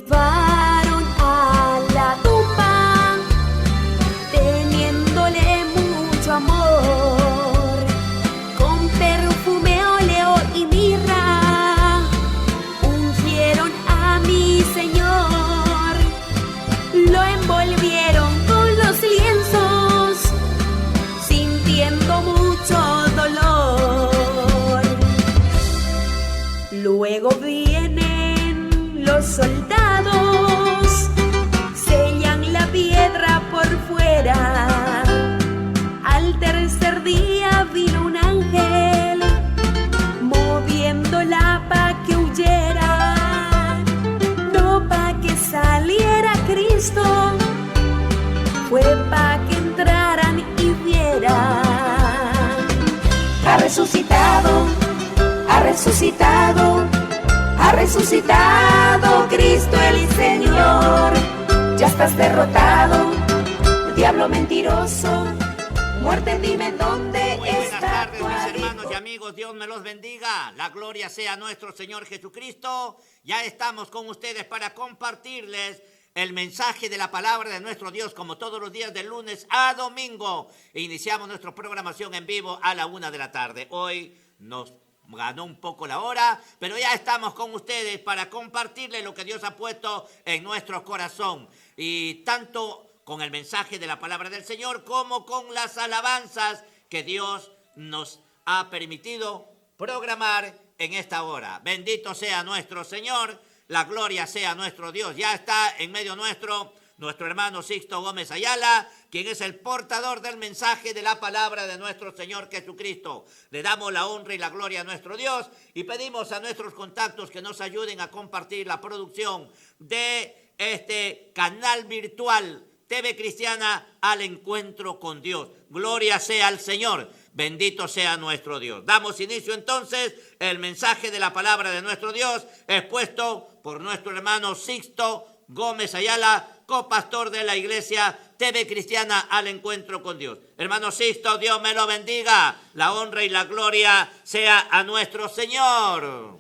llevaron a la tumba, teniéndole mucho amor, con perfume, óleo y mirra, ungieron a mi Señor, lo envolvieron con los lienzos, sintiendo mucho dolor. Luego vienen los soldados, sellan la piedra por fuera. Al tercer día vino un ángel, moviéndola pa' que huyera, no pa' que saliera Cristo, fue pa' que entraran y vieran. Ha resucitado, ha resucitado, ha resucitado Cristo el Señor. Ya estás derrotado, diablo mentiroso, muerte, dime dónde Muy buenas está tardes, tu mis abrigo. hermanos y amigos. Dios me los bendiga. La gloria sea a nuestro Señor Jesucristo. Ya estamos con ustedes para compartirles el mensaje de la palabra de nuestro Dios, como todos los días de lunes a domingo. E iniciamos nuestra programación en vivo a la 1 de la tarde. Hoy nos ganó un poco la hora, pero ya estamos con ustedes para compartirles lo que Dios ha puesto en nuestro corazón. Y tanto con el mensaje de la palabra del Señor como con las alabanzas que Dios nos ha permitido programar en esta hora. Bendito sea nuestro Señor, la gloria sea nuestro Dios. Ya está en medio nuestro hermano Sixto Gómez Ayala, quien es el portador del mensaje de la palabra de nuestro Señor Jesucristo. Le damos la honra y la gloria a nuestro Dios y pedimos a nuestros contactos que nos ayuden a compartir la producción de este canal virtual TV Cristiana al encuentro con Dios. Gloria sea al Señor, bendito sea nuestro Dios. Damos inicio entonces el mensaje de la palabra de nuestro Dios, expuesto por nuestro hermano Sixto Gómez Ayala, copastor de la iglesia TV Cristiana al encuentro con Dios. Hermano Sixto, Dios me lo bendiga. La honra y la gloria sea a nuestro Señor.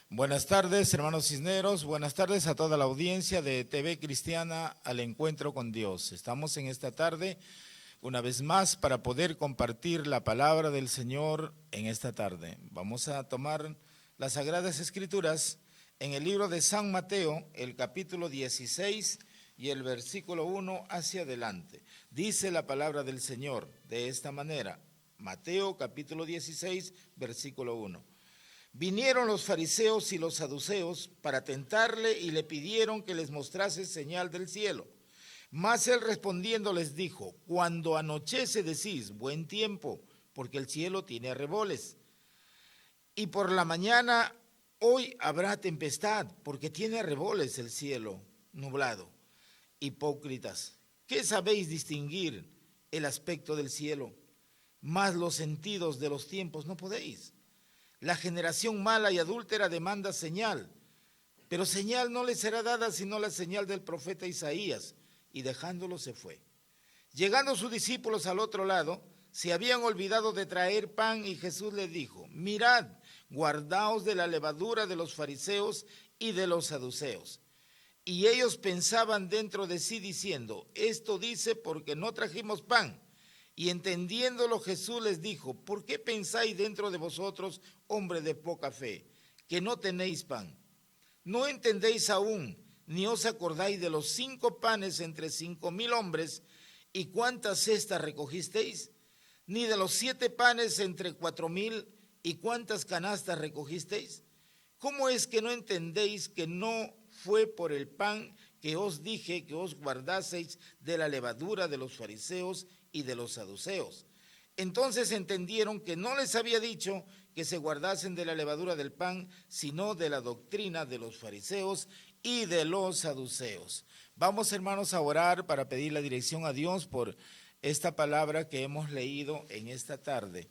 Buenas tardes, hermanos Cisneros. Buenas tardes a toda la audiencia de TV Cristiana al encuentro con Dios. Estamos en esta tarde una vez más para poder compartir la palabra del Señor en esta tarde. Vamos a tomar las Sagradas Escrituras en el libro de San Mateo, el capítulo 16 y el versículo 1 hacia adelante. Dice la palabra del Señor de esta manera. Mateo capítulo 16, versículo 1. Vinieron los fariseos y los saduceos para tentarle y le pidieron que les mostrase señal del cielo. Mas él respondiendo les dijo: cuando anochece decís buen tiempo, porque el cielo tiene arreboles. Y por la mañana hoy habrá tempestad, porque tiene arreboles el cielo nublado. Hipócritas, ¿qué sabéis distinguir el aspecto del cielo? Mas los sentidos de los tiempos no podéis. La generación mala y adúltera demanda señal, pero señal no le será dada sino la señal del profeta Isaías, y dejándolo se fue. Llegando sus discípulos al otro lado, se habían olvidado de traer pan y Jesús les dijo: mirad, guardaos de la levadura de los fariseos y de los saduceos. Y ellos pensaban dentro de sí diciendo: esto dice porque no trajimos pan. Y entendiéndolo Jesús les dijo: ¿por qué pensáis dentro de vosotros, hombre de poca fe, que no tenéis pan? ¿No entendéis aún, ni os acordáis de los 5 panes entre 5,000 hombres, y cuántas cestas recogisteis? Ni de los 7 panes entre 4,000, y cuántas canastas recogisteis? ¿Cómo es que no entendéis que no fue por el pan que os dije que os guardaseis de la levadura de los fariseos y de los saduceos? Entonces entendieron que no les había dicho que se guardasen de la levadura del pan, sino de la doctrina de los fariseos y de los saduceos. Vamos, hermanos, a orar para pedir la dirección a Dios por esta palabra que hemos leído en esta tarde.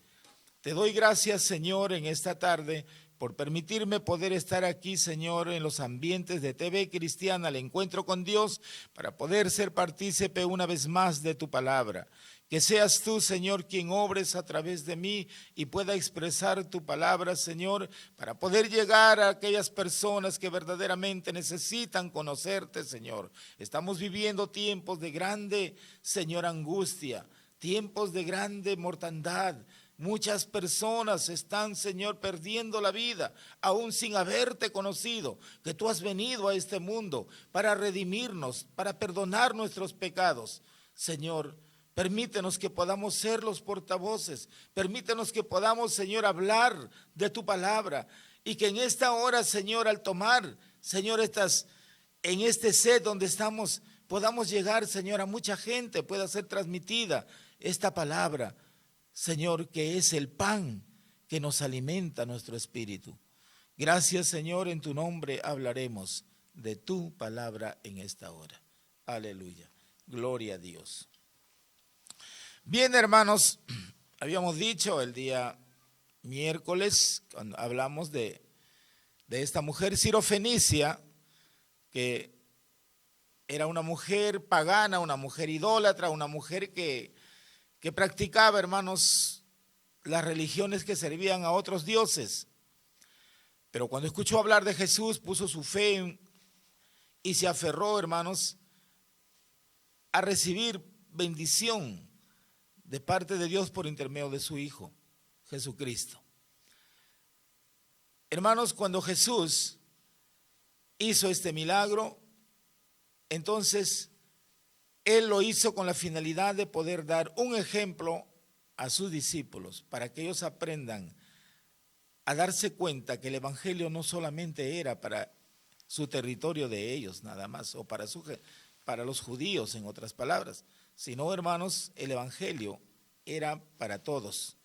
Te doy gracias, Señor, en esta tarde por permitirme poder estar aquí, Señor, en los ambientes de TV Cristiana, al encuentro con Dios, para poder ser partícipe una vez más de tu palabra. Que seas tú, Señor, quien obres a través de mí y pueda expresar tu palabra, Señor, para poder llegar a aquellas personas que verdaderamente necesitan conocerte, Señor. Estamos viviendo tiempos de grande, Señor, angustia, tiempos de grande mortandad. Muchas personas están, Señor, perdiendo la vida, aún sin haberte conocido, que tú has venido a este mundo para redimirnos, para perdonar nuestros pecados. Señor, permítenos que podamos ser los portavoces, permítenos que podamos, Señor, hablar de tu palabra y que en esta hora, Señor, al tomar, Señor, en este set donde estamos, podamos llegar, Señor, a mucha gente, pueda ser transmitida esta palabra, Señor, que es el pan que nos alimenta nuestro espíritu. Gracias, Señor, en tu nombre hablaremos de tu palabra en esta hora. Aleluya, gloria a Dios. Bien, hermanos, habíamos dicho el día miércoles, cuando hablamos de esta mujer sirofenicia, que era una mujer pagana, una mujer idólatra, una mujer que practicaba, hermanos, las religiones que servían a otros dioses. Pero cuando escuchó hablar de Jesús, puso su fe y se aferró, hermanos, a recibir bendición de parte de Dios por intermedio de su Hijo, Jesucristo. Hermanos, cuando Jesús hizo este milagro, entonces Él lo hizo con la finalidad de poder dar un ejemplo a sus discípulos, para que ellos aprendan a darse cuenta que el evangelio no solamente era para su territorio de ellos nada más, o para los judíos, en otras palabras, sino, hermanos, el evangelio era para todos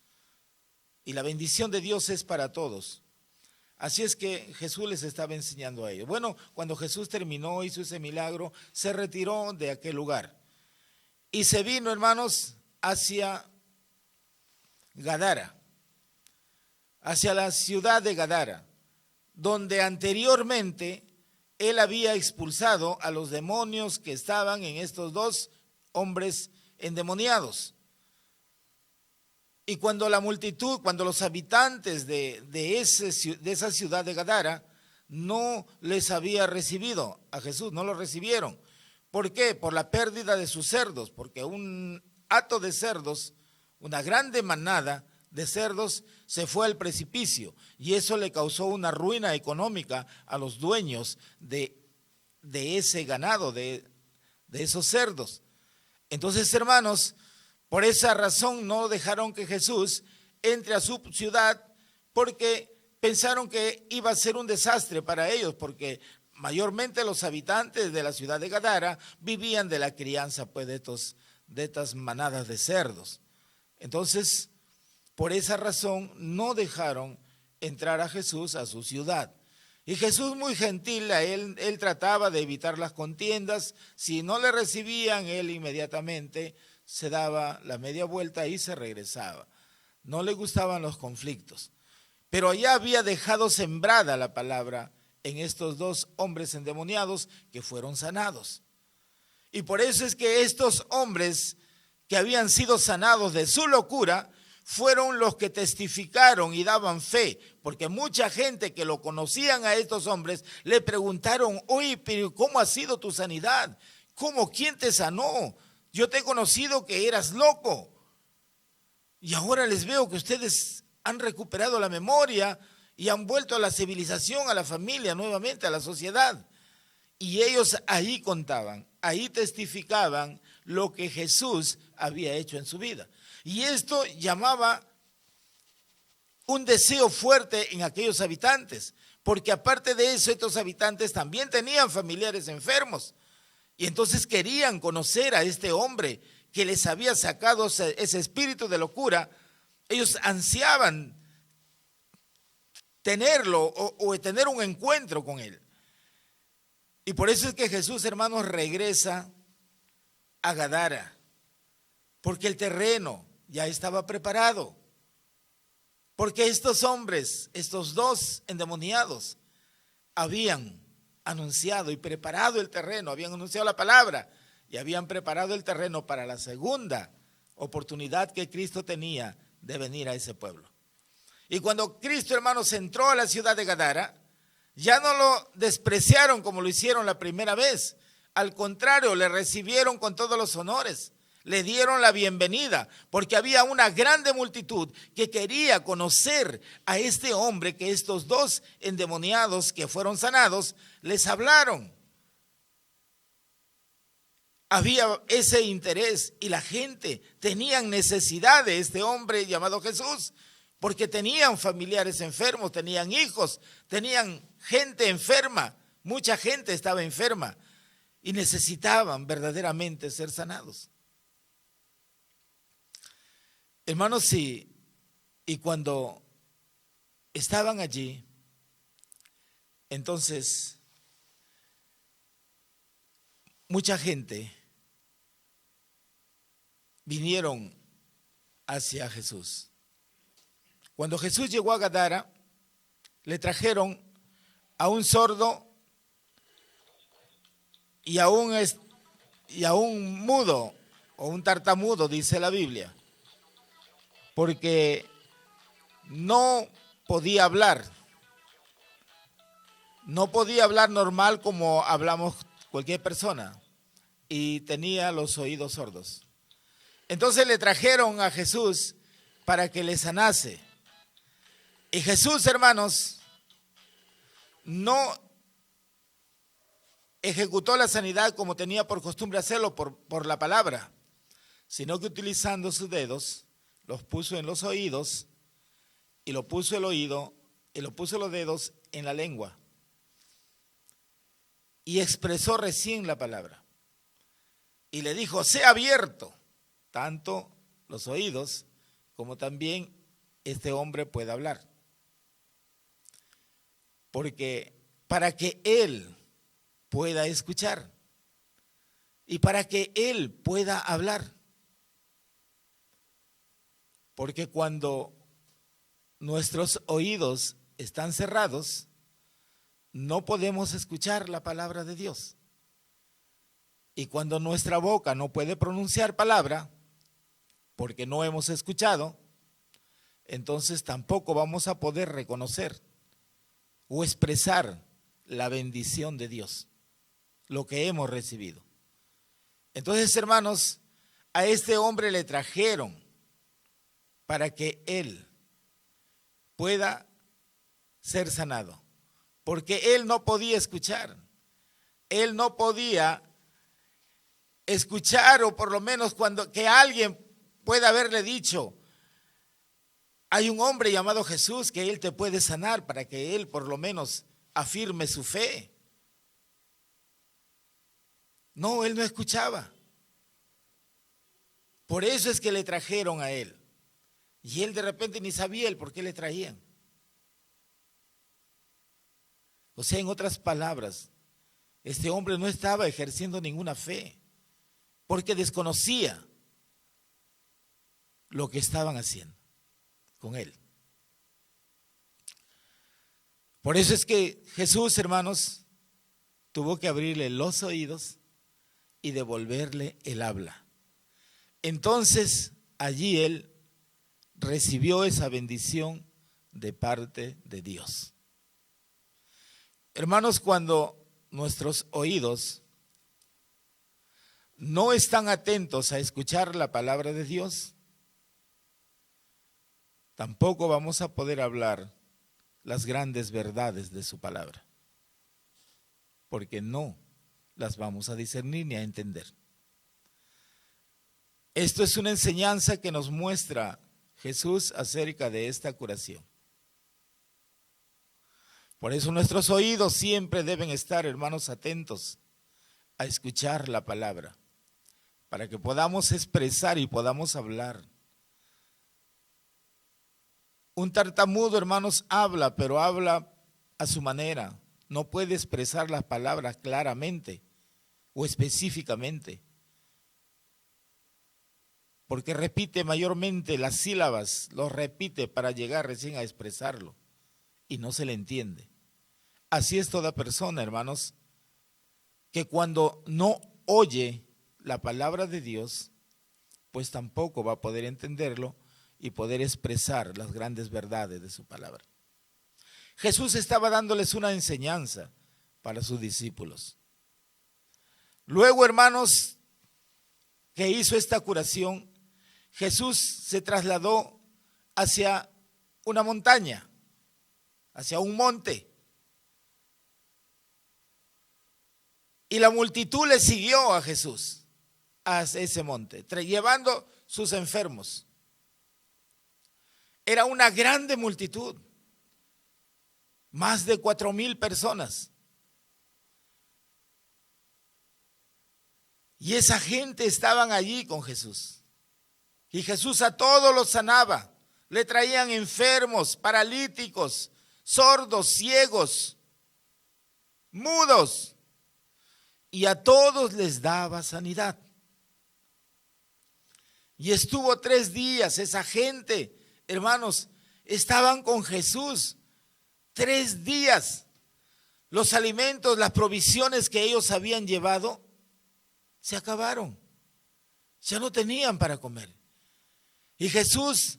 y la bendición de Dios es para todos. Así es que Jesús les estaba enseñando a ellos. Bueno, cuando Jesús terminó, hizo ese milagro, se retiró de aquel lugar y se vino, hermanos, hacia Gadara, hacia la ciudad de Gadara, donde anteriormente Él había expulsado a los demonios que estaban en estos dos hombres endemoniados. Y cuando la multitud, cuando los habitantes de esa ciudad de Gadara no les había recibido a Jesús, no lo recibieron. ¿Por qué? Por la pérdida de sus cerdos, porque un hato de cerdos, una grande manada de cerdos se fue al precipicio y eso le causó una ruina económica a los dueños de ese ganado, de esos cerdos. Entonces, hermanos, por esa razón no dejaron que Jesús entre a su ciudad, porque pensaron que iba a ser un desastre para ellos, porque mayormente los habitantes de la ciudad de Gadara vivían de la crianza pues de estas manadas de cerdos. Entonces, por esa razón no dejaron entrar a Jesús a su ciudad. Y Jesús, muy gentil, a él trataba de evitar las contiendas. Si no le recibían, él inmediatamente se daba la media vuelta y se regresaba. No le gustaban los conflictos. Pero ya había dejado sembrada la palabra en estos dos hombres endemoniados que fueron sanados. Y por eso es que estos hombres que habían sido sanados de su locura fueron los que testificaron y daban fe, porque mucha gente que lo conocían a estos hombres le preguntaron: oye, pero ¿cómo ha sido tu sanidad? ¿Cómo? ¿Quién te sanó? Yo te he conocido que eras loco y ahora les veo que ustedes han recuperado la memoria y han vuelto a la civilización, a la familia, nuevamente a la sociedad. Y ellos ahí contaban, ahí testificaban lo que Jesús había hecho en su vida. Y esto llamaba un deseo fuerte en aquellos habitantes, porque aparte de eso, estos habitantes también tenían familiares enfermos. Y entonces querían conocer a este hombre que les había sacado ese espíritu de locura. Ellos ansiaban tenerlo o tener un encuentro con él. Y por eso es que Jesús, hermanos, regresa a Gadara, porque el terreno ya estaba preparado, porque estos hombres, estos dos endemoniados, habían anunciado y preparado el terreno, habían anunciado la palabra y habían preparado el terreno para la segunda oportunidad que Cristo tenía de venir a ese pueblo. Y cuando Cristo, hermanos, entró a la ciudad de Gadara, ya no lo despreciaron como lo hicieron la primera vez. Al contrario, le recibieron con todos los honores. Le dieron la bienvenida porque había una grande multitud que quería conocer a este hombre que estos dos endemoniados que fueron sanados les hablaron. Había ese interés y la gente tenía necesidad de este hombre llamado Jesús, porque tenían familiares enfermos, tenían hijos, tenían gente enferma, mucha gente estaba enferma y necesitaban verdaderamente ser sanados. Hermanos, sí, y cuando estaban allí, entonces mucha gente vinieron hacia Jesús. Cuando Jesús llegó a Gadara, le trajeron a un sordo y a un mudo, o un tartamudo, dice la Biblia, porque no podía hablar normal como hablamos cualquier persona, y tenía los oídos sordos. Entonces le trajeron a Jesús para que le sanase. Y Jesús, hermanos, no ejecutó la sanidad como tenía por costumbre hacerlo por la palabra, sino que utilizando sus dedos, los puso en los oídos y lo puso el oído y lo puso los dedos en la lengua. Y expresó recién la palabra. Y le dijo, sea abierto, tanto los oídos como también este hombre pueda hablar. Porque para que él pueda escuchar y para que él pueda hablar. Porque cuando nuestros oídos están cerrados, no podemos escuchar la palabra de Dios. Y cuando nuestra boca no puede pronunciar palabra, porque no hemos escuchado, entonces tampoco vamos a poder reconocer o expresar la bendición de Dios, lo que hemos recibido. Entonces, hermanos, a este hombre le trajeron para que él pueda ser sanado, porque él no podía escuchar, él no podía escuchar, o por lo menos cuando que alguien pueda haberle dicho, hay un hombre llamado Jesús que él te puede sanar, para que él por lo menos afirme su fe. No, él no escuchaba. Por eso es que le trajeron a él. Y él de repente ni sabía el por qué le traían. O sea, en otras palabras, este hombre no estaba ejerciendo ninguna fe, porque desconocía lo que estaban haciendo con él. Por eso es que Jesús, hermanos, tuvo que abrirle los oídos y devolverle el habla. Entonces, allí él recibió esa bendición de parte de Dios. Hermanos, cuando nuestros oídos no están atentos a escuchar la palabra de Dios, tampoco vamos a poder hablar las grandes verdades de su palabra, porque no las vamos a discernir ni a entender. Esto es una enseñanza que nos muestra Jesús acerca de esta curación. Por eso nuestros oídos siempre deben estar, hermanos, atentos a escuchar la palabra, para que podamos expresar y podamos hablar. Un tartamudo, hermanos, habla, pero habla a su manera. No puede expresar las palabras claramente o específicamente, porque repite mayormente las sílabas, los repite para llegar recién a expresarlo y no se le entiende. Así es toda persona, hermanos, que cuando no oye la palabra de Dios, pues tampoco va a poder entenderlo y poder expresar las grandes verdades de su palabra. Jesús estaba dándoles una enseñanza para sus discípulos. Luego, hermanos, que hizo esta curación, Jesús se trasladó hacia una montaña, hacia un monte. Y la multitud le siguió a Jesús a ese monte, llevando sus enfermos. Era una grande multitud, más de 4,000 personas. Y esa gente estaban allí con Jesús. Y Jesús a todos los sanaba. Le traían enfermos, paralíticos, sordos, ciegos, mudos. Y a todos les daba sanidad. Y estuvo 3 días, esa gente, hermanos, estaban con Jesús 3 días. Los alimentos, las provisiones que ellos habían llevado, se acabaron. Ya no tenían para comer. Y Jesús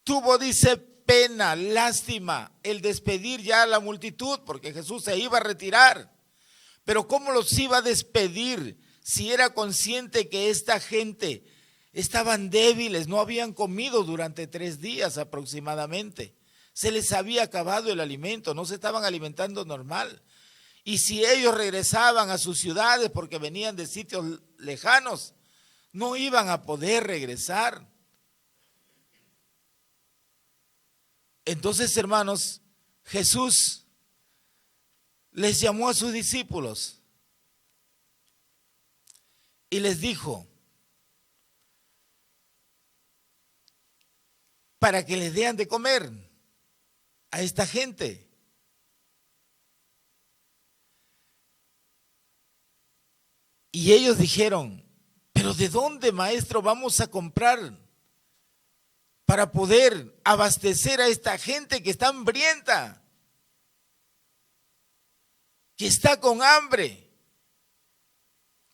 tuvo, dice, pena, lástima, el despedir ya a la multitud, porque Jesús se iba a retirar. Pero ¿cómo los iba a despedir si era consciente que esta gente estaban débiles, no habían comido durante 3 días aproximadamente? Se les había acabado el alimento, no se estaban alimentando normal. Y si ellos regresaban a sus ciudades porque venían de sitios lejanos, no iban a poder regresar. Entonces, hermanos, Jesús les llamó a sus discípulos y les dijo, para que les den de comer a esta gente. Y ellos dijeron, pero ¿de dónde, maestro, vamos a comprar para poder abastecer a esta gente que está hambrienta, que está con hambre?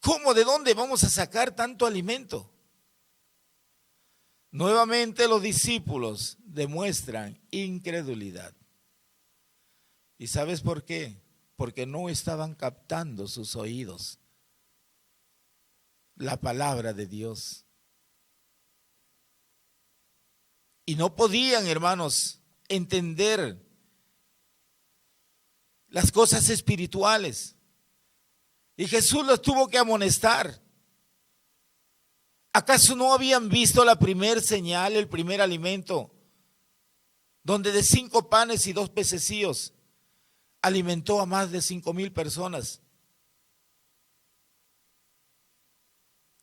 ¿Cómo, de dónde vamos a sacar tanto alimento? Nuevamente los discípulos demuestran incredulidad. ¿Y sabes por qué? Porque no estaban captando sus oídos la palabra de Dios. Y no podían, hermanos, entender las cosas espirituales. Y Jesús los tuvo que amonestar. ¿Acaso no habían visto la primer señal, el primer alimento, donde de 5 panes y 2 pececillos alimentó a más de 5,000 personas?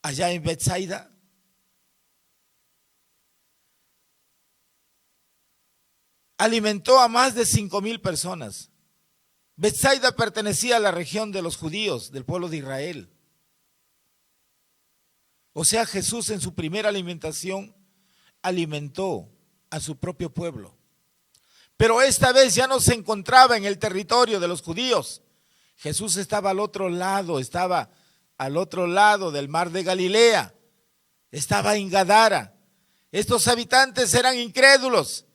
Allá en Betsaida. Alimentó a más de 5,000 personas. Betsaida pertenecía a la región de los judíos, del pueblo de Israel. O sea, Jesús en su primera alimentación alimentó a su propio pueblo. Pero esta vez ya no se encontraba en el territorio de los judíos. Jesús estaba al otro lado, estaba al otro lado del mar de Galilea. Estaba en Gadara. Estos habitantes eran incrédulos.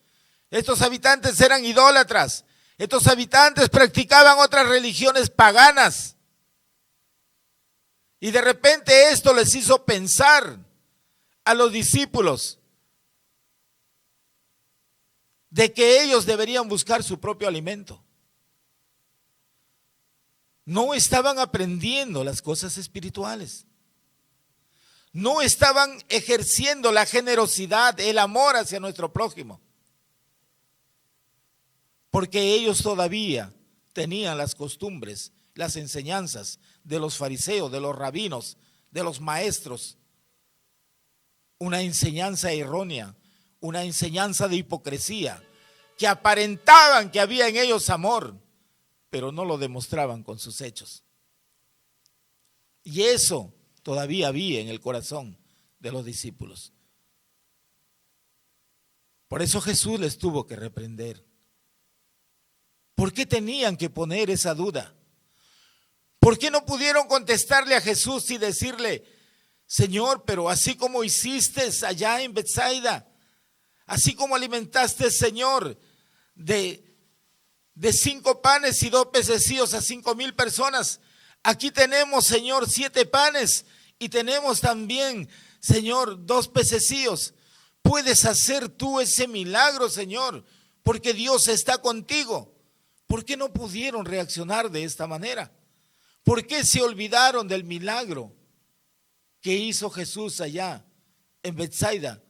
Estos habitantes eran idólatras. Estos habitantes practicaban otras religiones paganas. Y de repente esto les hizo pensar a los discípulos de que ellos deberían buscar su propio alimento. No estaban aprendiendo las cosas espirituales. No estaban ejerciendo la generosidad, el amor hacia nuestro prójimo. Porque ellos todavía tenían las costumbres, las enseñanzas de los fariseos, de los rabinos, de los maestros. Una enseñanza errónea, una enseñanza de hipocresía, que aparentaban que había en ellos amor, pero no lo demostraban con sus hechos. Y eso todavía había en el corazón de los discípulos. Por eso Jesús les tuvo que reprender. ¿Por qué tenían que poner esa duda? ¿Por qué no pudieron contestarle a Jesús y decirle, Señor, pero así como hiciste allá en Betsaida, así como alimentaste, Señor, de 5 panes y 2 pececillos a 5,000 personas, aquí tenemos, Señor, 7 panes y tenemos también, Señor, 2 pececillos. Puedes hacer tú ese milagro, Señor, porque Dios está contigo. ¿Por qué no pudieron reaccionar de esta manera? ¿Por qué se olvidaron del milagro que hizo Jesús allá en Betsaida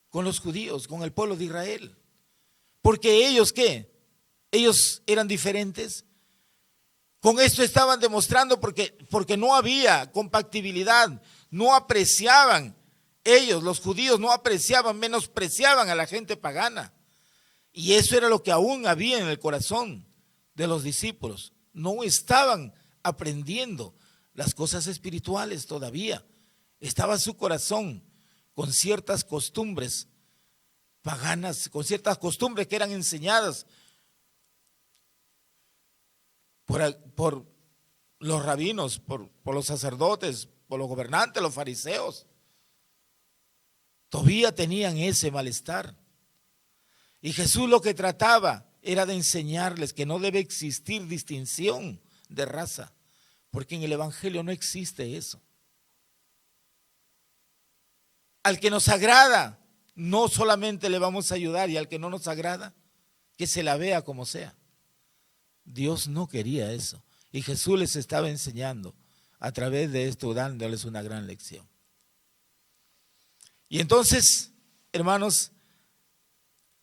con los judíos, con el pueblo de Israel? Porque ellos, ¿qué? Ellos eran diferentes. Con esto estaban demostrando porque no había compatibilidad, no apreciaban. Ellos, los judíos, no apreciaban, menospreciaban a la gente pagana. Y eso era lo que aún había en el corazón de los discípulos. No estaban aprendiendo las cosas espirituales todavía. Estaba su corazón con ciertas costumbres paganas, con ciertas costumbres que eran enseñadas por los rabinos, por los sacerdotes, por los gobernantes, los fariseos. Todavía tenían ese malestar. Y Jesús lo que trataba era de enseñarles que no debe existir distinción de raza, porque en el Evangelio no existe eso. Al que nos agrada, no solamente le vamos a ayudar, y al que no nos agrada, que se la vea como sea. Dios no quería eso. Y Jesús les estaba enseñando a través de esto, dándoles una gran lección. Y entonces, hermanos,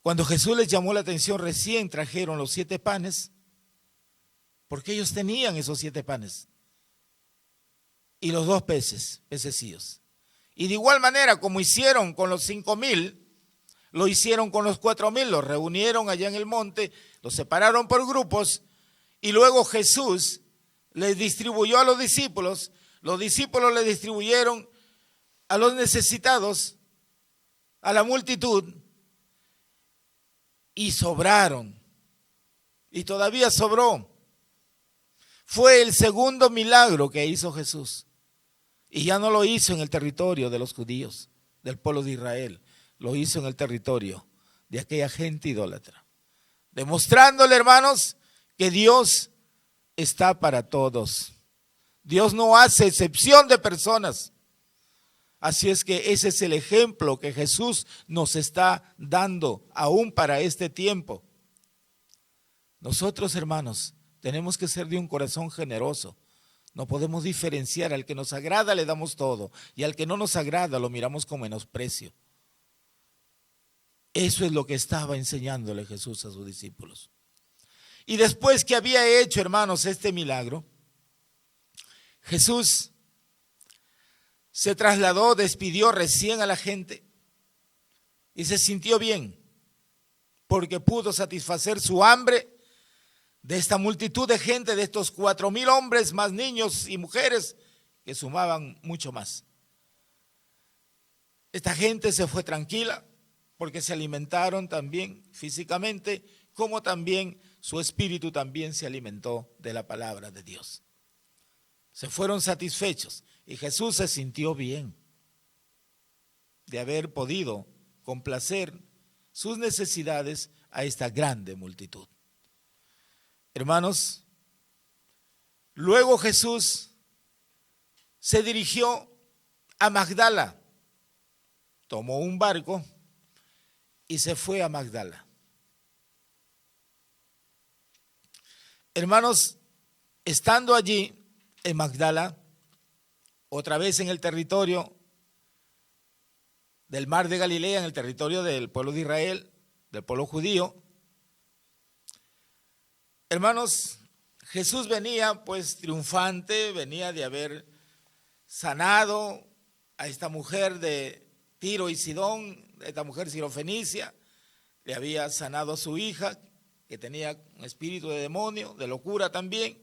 cuando Jesús les llamó la atención, recién trajeron los 7 panes, porque ellos tenían esos 7 panes y los 2 pececillos. Y de igual manera, como hicieron con los 5,000, lo hicieron con los 4,000, los reunieron allá en el monte, los separaron por grupos, y luego Jesús les distribuyó a los discípulos les distribuyeron a los necesitados, a la multitud, y sobraron, y todavía sobró. Fue el segundo milagro que hizo Jesús, y ya no lo hizo en el territorio de los judíos, del pueblo de Israel, lo hizo en el territorio de aquella gente idólatra, demostrándole, hermanos, que Dios está para todos. Dios no hace excepción de personas. Así es que ese es el ejemplo que Jesús nos está dando aún para este tiempo. Nosotros, hermanos, tenemos que ser de un corazón generoso. No podemos diferenciar. Al que nos agrada le damos todo, y al que no nos agrada lo miramos con menosprecio. Eso es lo que estaba enseñándole Jesús a sus discípulos. Y después que había hecho, hermanos, este milagro, Jesús se trasladó, despidió recién a la gente y se sintió bien porque pudo satisfacer su hambre de esta multitud de gente, de estos 4,000 hombres, más niños y mujeres que sumaban mucho más. Esta gente se fue tranquila porque se alimentaron también físicamente, como también su espíritu también se alimentó de la palabra de Dios. Se fueron satisfechos y Jesús se sintió bien de haber podido complacer sus necesidades a esta grande multitud. Hermanos, luego Jesús se dirigió a Magdala, tomó un barco y se fue a Magdala. Hermanos, estando allí en Magdala, otra vez en el territorio del mar de Galilea, en el territorio del pueblo de Israel, del pueblo judío, hermanos, Jesús venía pues triunfante, venía de haber sanado a esta mujer de Tiro y Sidón, esta mujer sirofenicia, le había sanado a su hija, que tenía un espíritu de demonio, de locura también.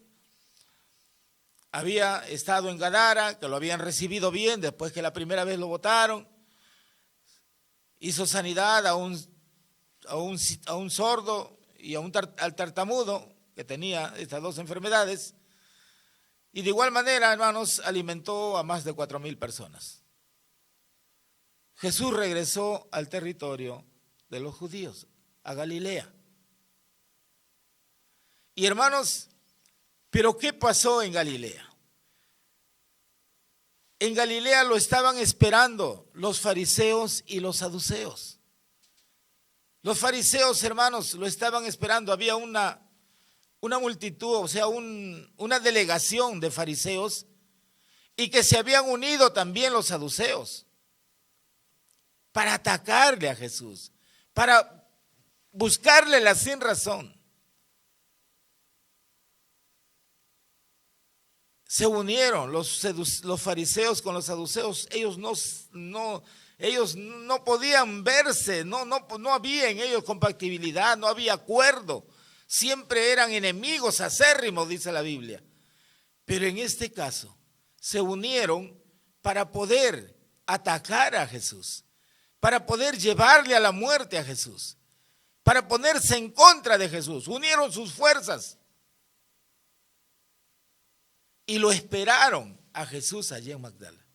Había estado en Gadara, que lo habían recibido bien después que la primera vez lo botaron. Hizo sanidad a un sordo y al tartamudo, que tenía estas 2 enfermedades. Y de igual manera, hermanos, alimentó a más de 4,000 personas. Jesús regresó al territorio de los judíos, a Galilea. Y hermanos, ¿pero qué pasó en Galilea? En Galilea lo estaban esperando los fariseos y los saduceos. Los fariseos, hermanos, lo estaban esperando. Había una multitud, o sea, una delegación de fariseos, y que se habían unido también los saduceos para atacarle a Jesús, para buscarle la sin razón. Se unieron los fariseos con los saduceos. Ellos no podían verse, no había en ellos compatibilidad, no había acuerdo. Siempre eran enemigos acérrimos, dice la Biblia. Pero en este caso se unieron para poder atacar a Jesús, para poder llevarle a la muerte a Jesús, para ponerse en contra de Jesús. Unieron sus fuerzas y lo esperaron a Jesús allí en Magdala.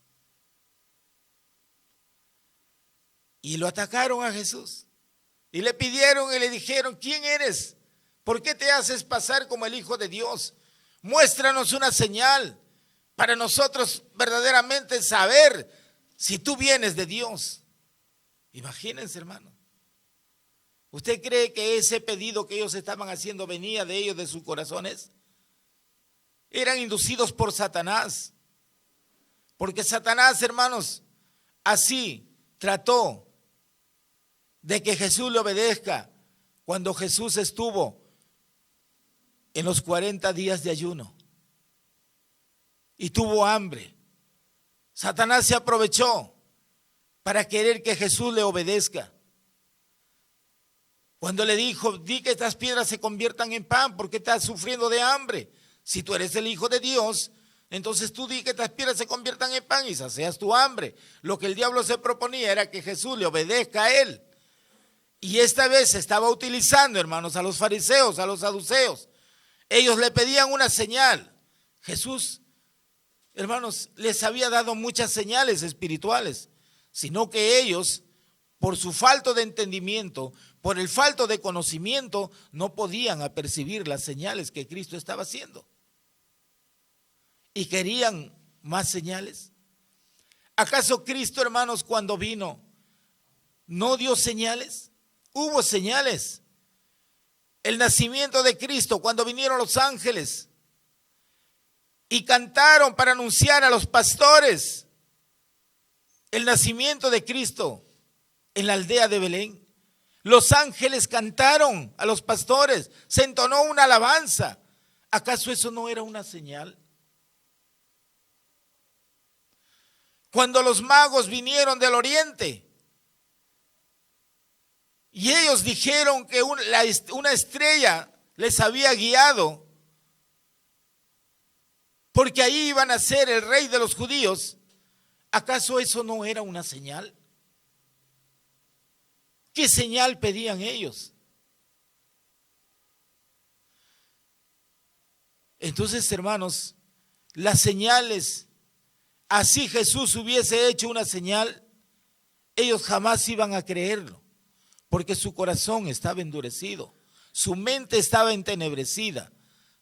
Y lo atacaron a Jesús. Y le pidieron y le dijeron: ¿quién eres? ¿Por qué te haces pasar como el Hijo de Dios? Muéstranos una señal para nosotros verdaderamente saber si tú vienes de Dios. Imagínense, hermano. ¿Usted cree que ese pedido que ellos estaban haciendo venía de ellos, de sus corazones? Eran inducidos por Satanás. Porque Satanás, hermanos, así trató de que Jesús le obedezca cuando Jesús estuvo en los 40 días de ayuno y tuvo hambre. Satanás se aprovechó para querer que Jesús le obedezca. Cuando le dijo: di que estas piedras se conviertan en pan, porque estás sufriendo de hambre. Si tú eres el Hijo de Dios, entonces tú di que estas piedras se conviertan en pan y sacias tu hambre. Lo que el diablo se proponía era que Jesús le obedezca a él. Y esta vez se estaba utilizando, hermanos, a los fariseos, a los saduceos. Ellos le pedían una señal. Jesús, hermanos, les había dado muchas señales espirituales, sino que ellos, por su falta de entendimiento, por el falto de conocimiento, no podían apercibir las señales que Cristo estaba haciendo. Y querían más señales. ¿Acaso Cristo, hermanos, cuando vino, no dio señales? Hubo señales. El nacimiento de Cristo, cuando vinieron los ángeles y cantaron para anunciar a los pastores el nacimiento de Cristo en la aldea de Belén. Los ángeles cantaron a los pastores, se entonó una alabanza. ¿Acaso eso no era una señal? Cuando los magos vinieron del oriente y ellos dijeron que una estrella les había guiado, porque ahí iban a ser el rey de los judíos, ¿acaso eso no era una señal? ¿Qué señal pedían ellos? Entonces, hermanos, las señales, así Jesús hubiese hecho una señal, ellos jamás iban a creerlo, porque su corazón estaba endurecido, su mente estaba entenebrecida,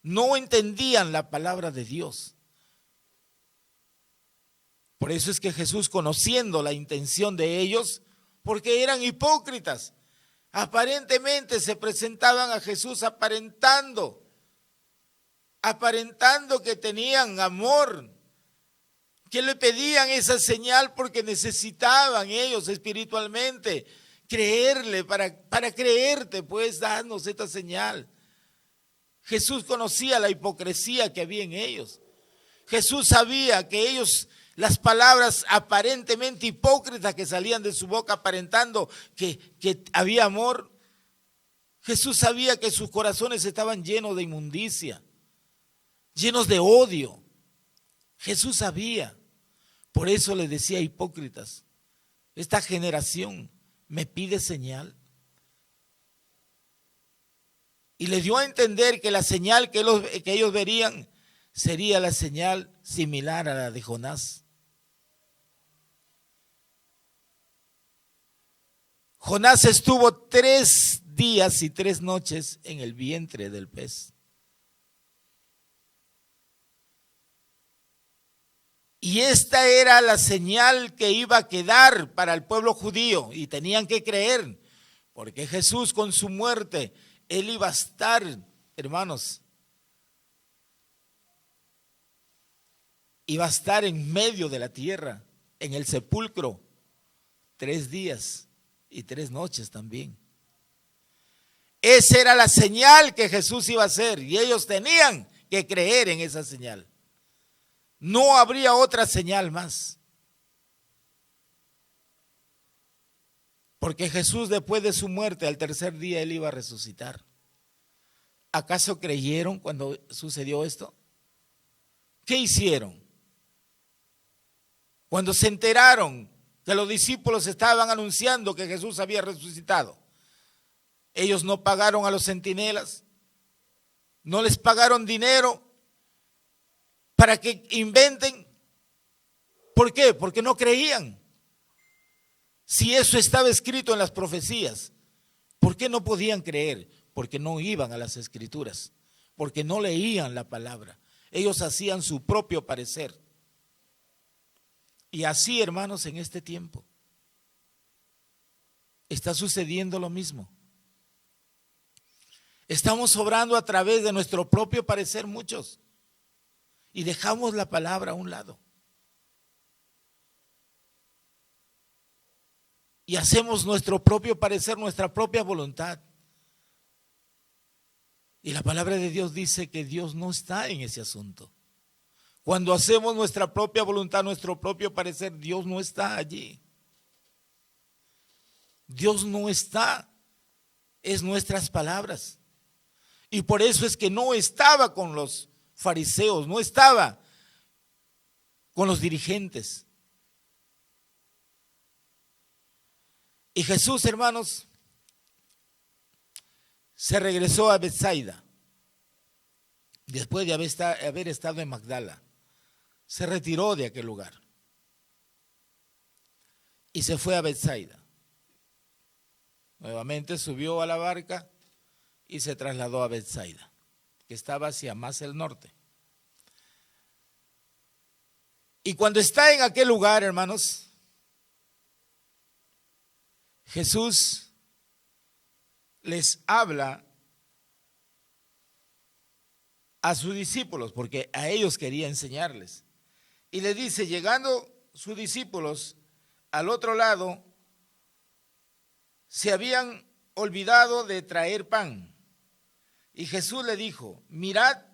no entendían la palabra de Dios. Por eso es que Jesús, conociendo la intención de ellos, porque eran hipócritas, aparentemente se presentaban a Jesús aparentando que tenían amor, que le pedían esa señal porque necesitaban ellos espiritualmente creerle, para creerte, pues danos esta señal. Jesús conocía la hipocresía que había en ellos. Jesús sabía que ellos, las palabras aparentemente hipócritas que salían de su boca aparentando que había amor, Jesús sabía que sus corazones estaban llenos de inmundicia, llenos de odio. Jesús sabía. Por eso les decía: hipócritas, esta generación me pide señal. Y les dio a entender que la señal que ellos verían sería la señal similar a la de Jonás. Jonás estuvo 3 días y 3 noches en el vientre del pez. Y esta era la señal que iba a quedar para el pueblo judío, y tenían que creer, porque Jesús con su muerte, Él iba a estar, hermanos, iba a estar en medio de la tierra, en el sepulcro, 3 días y 3 noches también. Esa era la señal que Jesús iba a hacer, y ellos tenían que creer en esa señal. No habría otra señal más. Porque Jesús, después de su muerte, al 3er día Él iba a resucitar. ¿Acaso creyeron cuando sucedió esto? ¿Qué hicieron? Cuando se enteraron que los discípulos estaban anunciando que Jesús había resucitado, ellos no pagaron a los centinelas, no les pagaron dinero para que inventen. ¿Por qué? Porque no creían. Si eso estaba escrito en las profecías, ¿por qué no podían creer? Porque no iban a las escrituras, porque no leían la palabra. Ellos hacían su propio parecer. Y así, hermanos, en este tiempo está sucediendo lo mismo. Estamos obrando a través de nuestro propio parecer muchos, y dejamos la palabra a un lado. Y hacemos nuestro propio parecer, nuestra propia voluntad. Y la palabra de Dios dice que Dios no está en ese asunto. Cuando hacemos nuestra propia voluntad, nuestro propio parecer, Dios no está allí. Dios no está, es nuestras palabras. Y por eso es que no estaba con los fariseos, no estaba con los dirigentes. Y Jesús, hermanos, se regresó a Betsaida después de haber estado en Magdala. Se retiró de aquel lugar y se fue a Betsaida. Nuevamente subió a la barca y se trasladó a Betsaida, que estaba hacia más el norte. Y cuando está en aquel lugar, hermanos, Jesús les habla a sus discípulos, porque a ellos quería enseñarles. Y le dice, llegando sus discípulos al otro lado, se habían olvidado de traer pan. Y Jesús le dijo, mirad,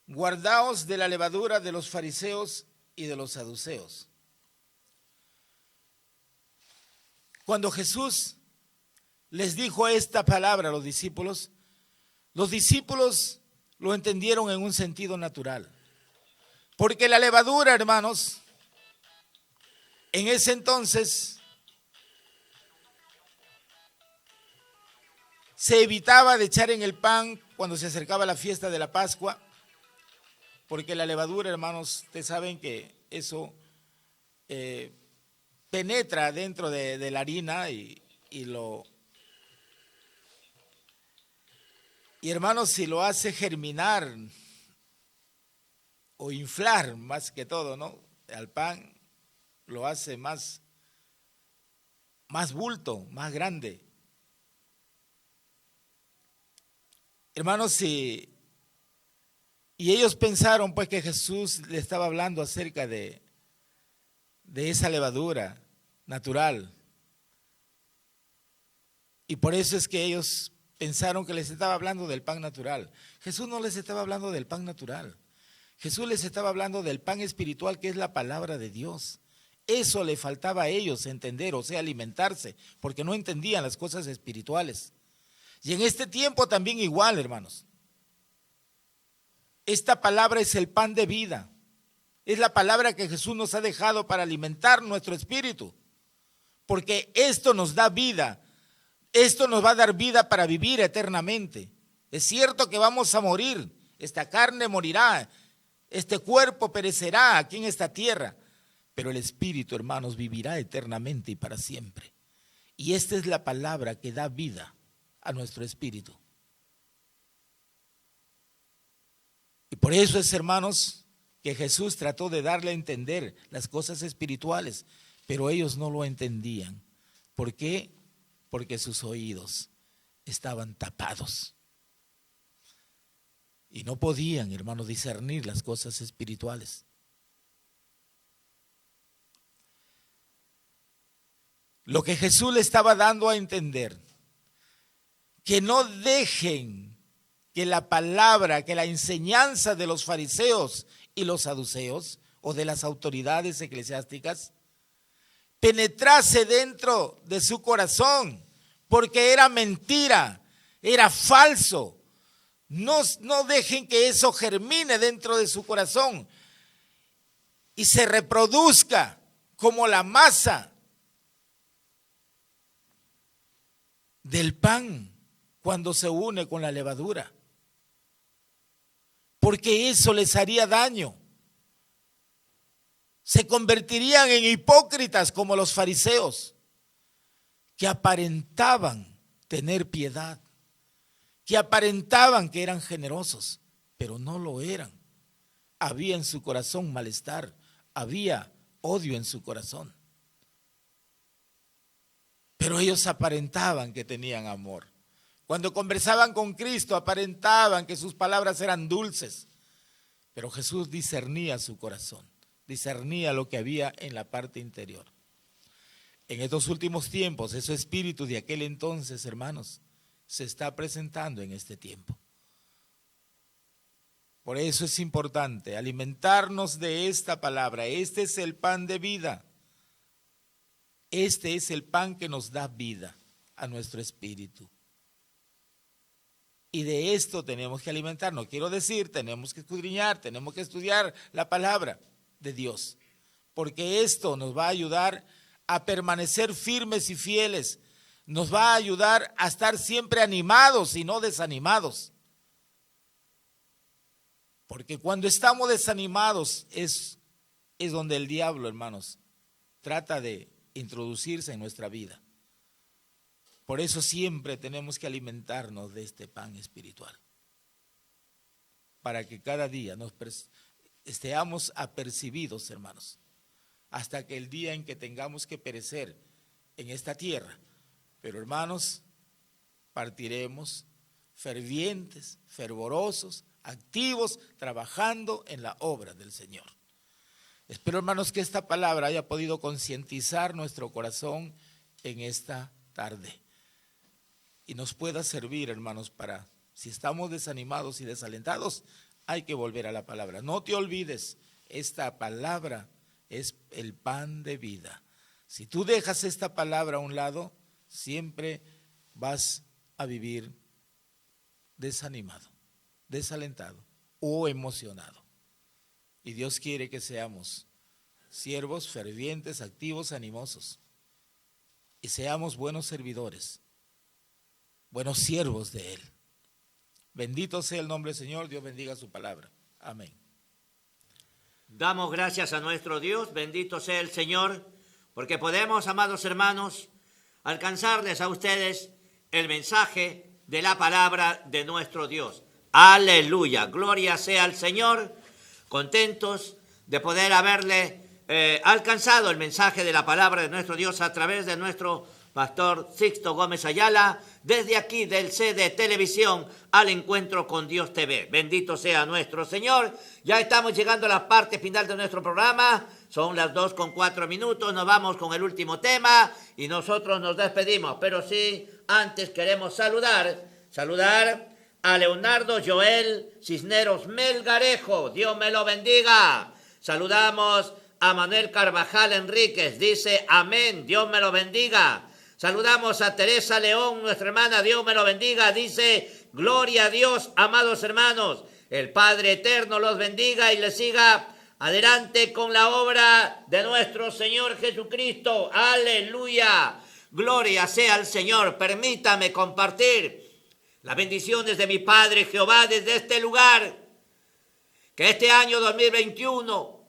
guardaos de la levadura de los fariseos y de los saduceos. Cuando Jesús les dijo esta palabra a los discípulos lo entendieron en un sentido natural. Porque la levadura, hermanos, en ese entonces se evitaba de echar en el pan cuando se acercaba la fiesta de la Pascua, porque la levadura, hermanos, ustedes saben que eso penetra dentro de la harina y hermanos, si lo hace germinar o inflar más que todo, ¿no? Al pan lo hace más bulto, más grande. Hermanos, y ellos pensaron pues que Jesús le estaba hablando acerca de esa levadura natural. Y por eso es que ellos pensaron que les estaba hablando del pan natural. Jesús no les estaba hablando del pan natural. Jesús les estaba hablando del pan espiritual, que es la palabra de Dios. Eso le faltaba a ellos entender, o sea, alimentarse, porque no entendían las cosas espirituales. Y en este tiempo también igual, hermanos. Esta palabra es el pan de vida. Es la palabra que Jesús nos ha dejado para alimentar nuestro espíritu. Porque esto nos da vida. Esto nos va a dar vida para vivir eternamente. Es cierto que vamos a morir. Esta carne morirá. Este cuerpo perecerá aquí en esta tierra. pero el Espíritu, hermanos, vivirá eternamente y para siempre. Y esta es la palabra que da vida a nuestro espíritu. Y por eso es, hermanos, que Jesús trató de darle a entender las cosas espirituales, pero ellos no lo entendían. ¿Por qué? Porque sus oídos estaban tapados. Y no podían, hermanos, discernir las cosas espirituales. Lo que Jesús le estaba dando a entender, que no dejen que la palabra, que la enseñanza de los fariseos y los saduceos o de las autoridades eclesiásticas penetrase dentro de su corazón, porque era mentira, era falso. No dejen que eso germine dentro de su corazón y se reproduzca como la masa del pan cuando se une con la levadura, porque eso les haría daño. Se convertirían en hipócritas como los fariseos, que aparentaban tener piedad, que aparentaban que eran generosos, pero no lo eran. Había en su corazón malestar, había odio en su corazón. Pero ellos aparentaban que tenían amor. Cuando conversaban con Cristo, aparentaban que sus palabras eran dulces. Pero Jesús discernía su corazón, discernía lo que había en la parte interior. En estos últimos tiempos, ese espíritu de aquel entonces, hermanos, se está presentando en este tiempo. Por eso es importante alimentarnos de esta palabra. Este es el pan de vida. Este es el pan que nos da vida a nuestro espíritu. Y de esto tenemos que alimentarnos. Quiero decir, tenemos que escudriñar, tenemos que estudiar la palabra de Dios. Porque esto nos va a ayudar a permanecer firmes y fieles. Nos va a ayudar a estar siempre animados y no desanimados. Porque cuando estamos desanimados es donde el diablo, hermanos, trata de introducirse en nuestra vida. Por eso siempre tenemos que alimentarnos de este pan espiritual, para que cada día estemos apercibidos, hermanos, hasta que el día en que tengamos que perecer en esta tierra. Pero, hermanos, partiremos fervientes, fervorosos, activos, trabajando en la obra del Señor. Espero, hermanos, que esta palabra haya podido concientizar nuestro corazón en esta tarde y nos pueda servir, hermanos, para, si estamos desanimados y desalentados, hay que volver a la palabra. No te olvides, esta palabra es el pan de vida. Si tú dejas esta palabra a un lado, siempre vas a vivir desanimado, desalentado o emocionado. Y Dios quiere que seamos siervos fervientes, activos, animosos, y seamos buenos servidores, buenos siervos de Él. Bendito sea el nombre del Señor. Dios bendiga su palabra. Amén. Damos gracias a nuestro Dios, bendito sea el Señor, porque podemos, amados hermanos, alcanzarles a ustedes el mensaje de la palabra de nuestro Dios. Aleluya, gloria sea al Señor. Contentos de poder haberle alcanzado el mensaje de la palabra de nuestro Dios a través de nuestro pastor Sixto Gómez Ayala, desde aquí del CD Televisión al Encuentro con Dios TV. Bendito sea nuestro Señor. Ya estamos llegando a la parte final de nuestro programa. Son las 2:04. Nos vamos con el último tema y nosotros nos despedimos. Pero sí, antes queremos saludar a Leonardo Joel Cisneros Melgarejo. Dios me lo bendiga. Saludamos a Manuel Carvajal Enríquez. Dice amén. Dios me lo bendiga. Saludamos a Teresa León, nuestra hermana. Dios me lo bendiga. Dice gloria a Dios, amados hermanos. El Padre Eterno los bendiga y les siga adelante con la obra de nuestro Señor Jesucristo. Aleluya. Gloria sea al Señor. Permítame compartir las bendiciones de mi Padre Jehová desde este lugar. Que este año 2021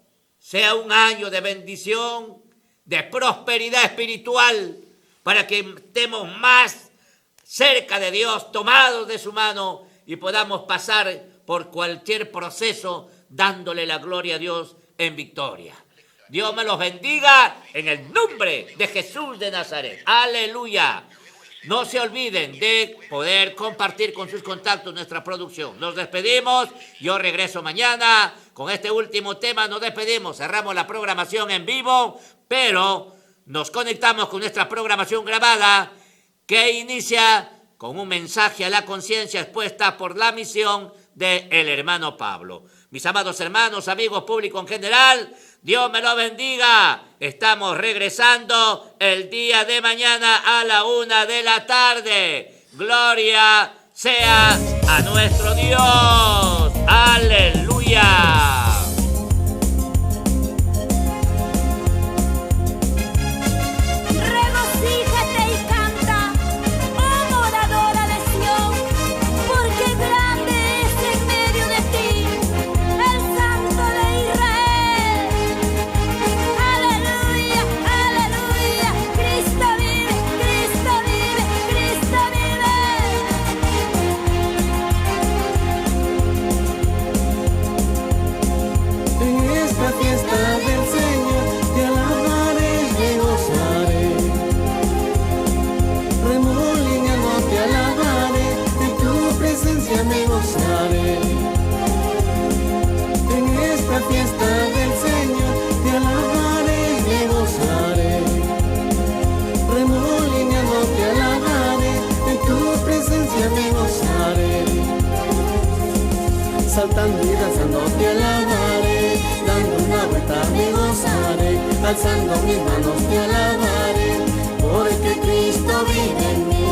sea un año de bendición, de prosperidad espiritual, para que estemos más cerca de Dios, tomados de su mano y podamos pasar por cualquier proceso dándole la gloria a Dios en victoria. Dios me los bendiga en el nombre de Jesús de Nazaret. Aleluya. No se olviden de poder compartir con sus contactos nuestra producción. Nos despedimos. Yo regreso mañana con este último tema. Nos despedimos. Cerramos la programación en vivo, pero nos conectamos con nuestra programación grabada que inicia con un mensaje a la conciencia expuesta por la misión del hermano Pablo. Mis amados hermanos, amigos, público en general, Dios me lo bendiga. Estamos regresando el día de mañana a la 1 de la tarde. Gloria sea a nuestro Dios. Aleluya. Saltando y danzando te alabaré, dando una vuelta me gozaré, alzando mis manos te alabaré, porque Cristo vive en mí.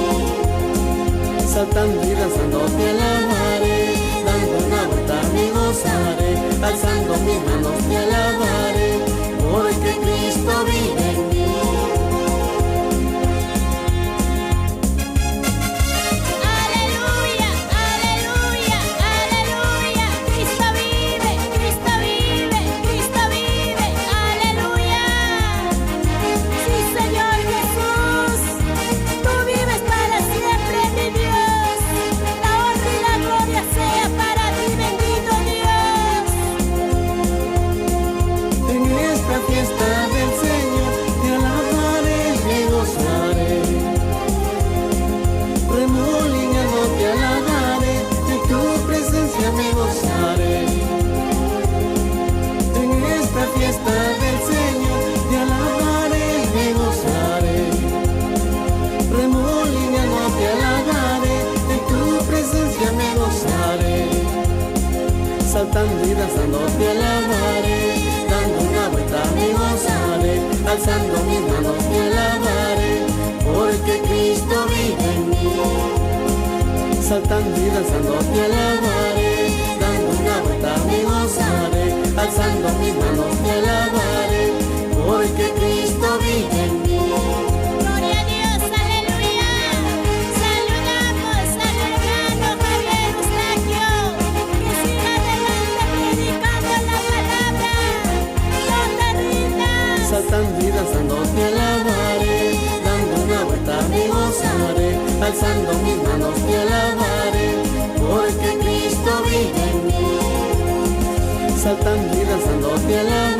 Saltando y danzando te alabaré, dando una vuelta me gozaré, alzando mis manos te alabaré, porque Cristo vive en mí. Saltando y danzando te alabaré, dando una vuelta me gozaré, alzando mis manos te alabaré, porque Cristo vive en mí. Saltando y danzando te alabaré, dando una vuelta me gozaré, alzando mis manos te alabaré, porque Cristo vive en mí. Gloria a Dios, aleluya. Saludamos al hermano Javier Eustaquio, que siga adelante predicando la palabra. No te rindas. Saltando y danzando te alabaré, dando una vuelta me gozaré, alzando mis manos te alabaré, porque Cristo vive en mí. Saltando y danzando te alabaré,